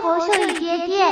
后剩一点点，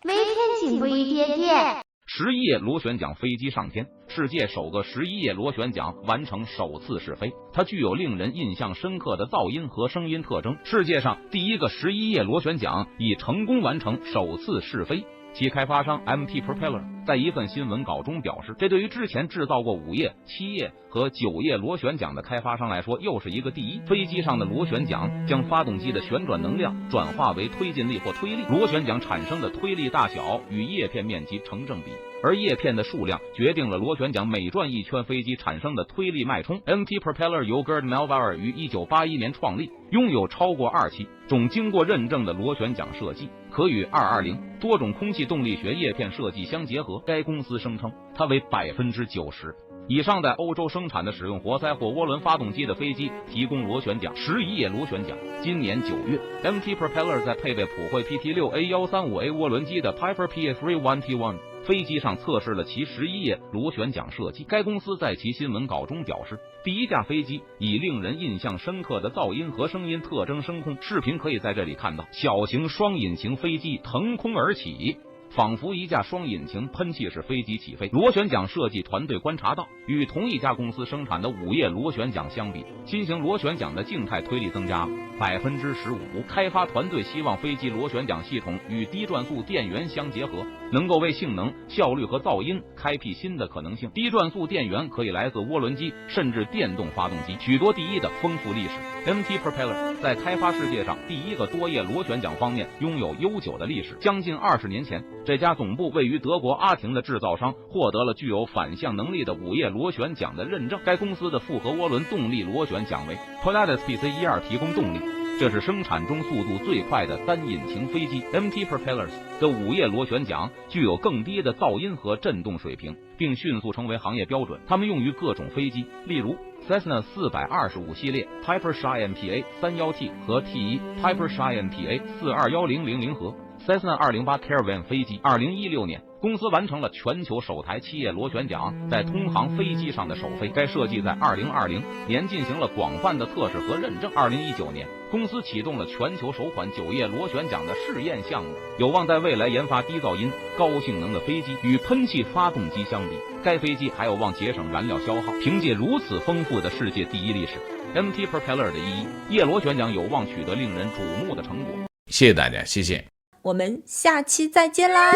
每天进步一点点。11页螺旋桨飞机上天，世界首个11页螺旋桨完成首次试飞，它具有令人印象深刻的噪音和声音特征。世界上第一个11页螺旋桨已成功完成首次试飞。其开发商 MT Propeller 在一份新闻稿中表示，这对于之前制造过5页、7页和9页螺旋桨的开发商来说，又是一个第一。飞机上的螺旋桨将发动机的旋转能量转化为推进力或推力，螺旋桨产生的推力大小与叶片面积成正比，而叶片的数量决定了螺旋桨每转一圈飞机产生的推力脉冲。MT Propeller 由 Gerd Mellbauer 于1981年创立，拥有超过2期种经过认证的螺旋桨设计，可与220多种空气动力学叶片设计相结合。该公司声称，它为90%以上在欧洲生产的使用活塞或涡轮发动机的飞机提供螺旋桨11页螺旋桨。今年9月 ，MT Propeller 在配备普惠 PT6A135A 涡轮机的 Piper PA31T1 飞机上测试了其11页螺旋桨设计。该公司在其新闻稿中表示，第一架飞机以令人印象深刻的噪音和声音特征声控。视频可以在这里看到，小型双引擎飞机腾空而起，仿佛一架双引擎喷气式飞机起飞。螺旋桨设计团队观察到，与同一家公司生产的5页螺旋桨相比，新型螺旋桨的静态推力增加了15%。开发团队希望飞机螺旋桨系统与低转速电源相结合，能够为性能、效率和噪音开辟新的可能性。低转速电源可以来自涡轮机，甚至电动发动机。许多第一的丰富历史 ，MT Propeller 在开发世界上第一个多页螺旋桨方面拥有悠久的历史。将近20年前，这家总部位于德国阿廷的制造商获得了具有反向能力的5页螺旋桨的认证。该公司的复合涡轮动力螺旋桨为 Pilatus PC-12提供动力，这是生产中速度最快的单引擎飞机。MT Propellers 的5页螺旋桨具有更低的噪音和振动水平，并迅速成为行业标准。它们用于各种飞机，例如 Cessna 425系列、Piper Cheyenne PA31T 和 T1 Piper Cheyenne PA42100和Cessna 208 Caravan 飞机。2016年，公司完成了全球首台7页螺旋桨在通航飞机上的首飞。该设计在2020年进行了广泛的测试和认证。2019年，公司启动了全球首款9页螺旋桨的试验项目，有望在未来研发低噪音、高性能的飞机。与喷气发动机相比，该飞机还有望节省燃料消耗。凭借如此丰富的世界第一历史， MT Propeller 的11页螺旋桨有望取得令人瞩目的成果。谢谢大家，谢谢。我们下期再见啦。